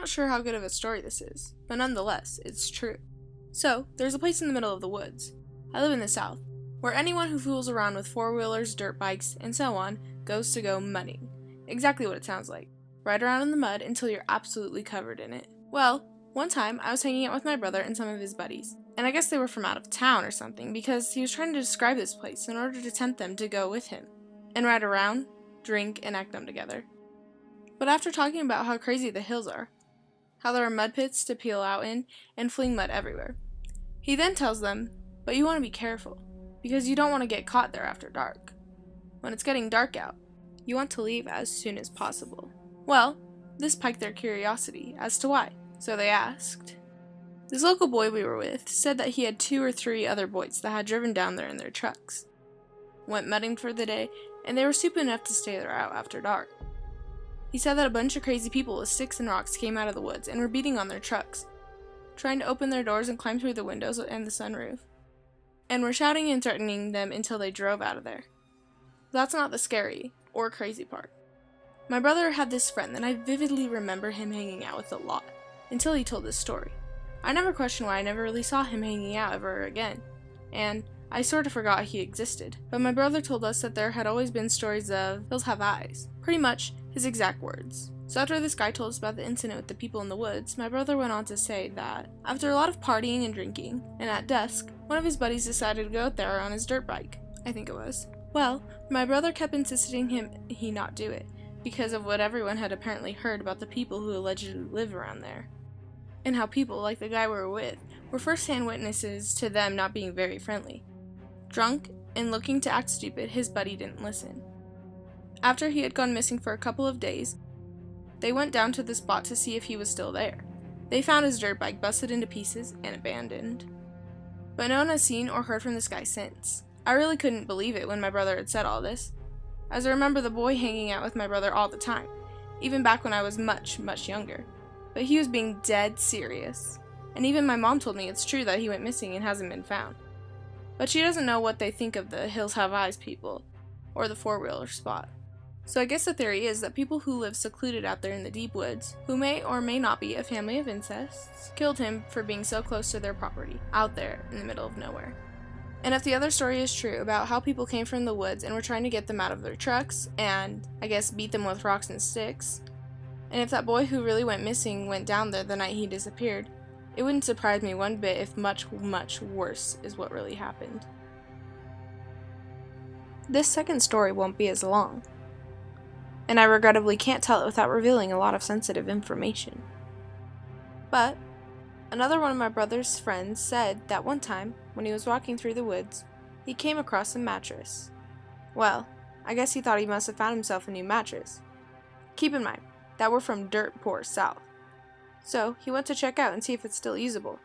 not sure how good of a story this is, but nonetheless, it's true. So, there's a place in the middle of the woods. I live in the South, where anyone who fools around with four-wheelers, dirt bikes, and so on goes to go mudding. Exactly what it sounds like. Ride around in the mud until you're absolutely covered in it. Well, one time I was hanging out with my brother and some of his buddies, and I guess they were from out of town or something because he was trying to describe this place in order to tempt them to go with him and ride around, drink, and act dumb together. But after talking about how crazy the hills are, how there are mud pits to peel out in, and fleeing mud everywhere, he then tells them, but you want to be careful, because you don't want to get caught there after dark. When it's getting dark out, you want to leave as soon as possible. Well, this piqued their curiosity as to why, so they asked. This local boy we were with said that he had 2 or 3 other boys that had driven down there in their trucks, went mudding for the day, and they were stupid enough to stay there out after dark. He said that a bunch of crazy people with sticks and rocks came out of the woods and were beating on their trucks, trying to open their doors and climb through the windows and the sunroof, and were shouting and threatening them until they drove out of there. That's not the scary or crazy part. My brother had this friend that I vividly remember him hanging out with a lot, until he told this story. I never questioned why I never really saw him hanging out ever again, and I sort of forgot he existed. But my brother told us that there had always been stories of hills have eyes, pretty much his exact words. So after this guy told us about the incident with the people in the woods, my brother went on to say that after a lot of partying and drinking, and at dusk, one of his buddies decided to go out there on his dirt bike, I think it was. Well, my brother kept insisting he not do it, because of what everyone had apparently heard about the people who allegedly live around there, and how people, like the guy we were with, were first-hand witnesses to them not being very friendly. Drunk and looking to act stupid, his buddy didn't listen. After he had gone missing for a couple of days, they went down to the spot to see if he was still there. They found his dirt bike busted into pieces and abandoned. But no one has seen or heard from this guy since. I really couldn't believe it when my brother had said all this, as I remember the boy hanging out with my brother all the time, even back when I was much, much younger. But he was being dead serious. And even my mom told me it's true that he went missing and hasn't been found. But she doesn't know what they think of the Hills Have Eyes people, or the four-wheeler spot. So I guess the theory is that people who live secluded out there in the deep woods, who may or may not be a family of incest, killed him for being so close to their property, out there in the middle of nowhere. And if the other story is true about how people came from the woods and were trying to get them out of their trucks, and, I guess, beat them with rocks and sticks, and if that boy who really went missing went down there the night he disappeared, it wouldn't surprise me one bit if much, much worse is what really happened. This second story won't be as long, and I regrettably can't tell it without revealing a lot of sensitive information. But another one of my brother's friends said that one time, when he was walking through the woods, he came across a mattress. Well, I guess he thought he must have found himself a new mattress. Keep in mind that we're from dirt poor South. So he went to check out and see if it's still usable.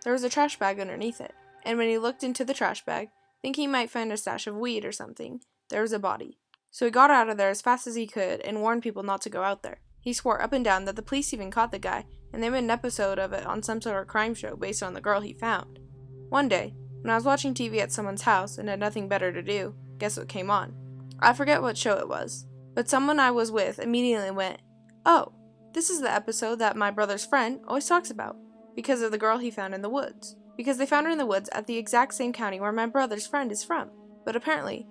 There was a trash bag underneath it, and when he looked into the trash bag, thinking he might find a stash of weed or something, there was a body. So he got out of there as fast as he could and warned people not to go out there. He swore up and down that the police even caught the guy, and they made an episode of it on some sort of crime show based on the girl he found. One day, when I was watching TV at someone's house and had nothing better to do, guess what came on? I forget what show it was, but someone I was with immediately went, "Oh, this is the episode that my brother's friend always talks about, because of the girl he found in the woods." Because they found her in the woods at the exact same county where my brother's friend is from. But apparently,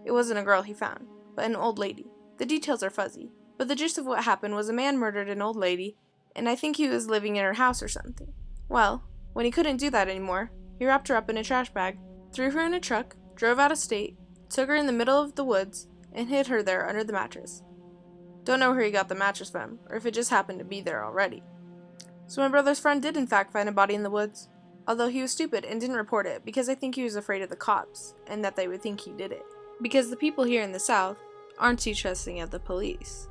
it wasn't a girl he found, but an old lady. The details are fuzzy, but the gist of what happened was a man murdered an old lady, and I think he was living in her house or something. Well, when he couldn't do that anymore, he wrapped her up in a trash bag, threw her in a truck, drove out of state, took her in the middle of the woods, and hid her there under the mattress. Don't know where he got the mattress from, or if it just happened to be there already. So my brother's friend did in fact find a body in the woods, although he was stupid and didn't report it because I think he was afraid of the cops, and that they would think he did it. Because the people here in the South aren't too trusting of the police.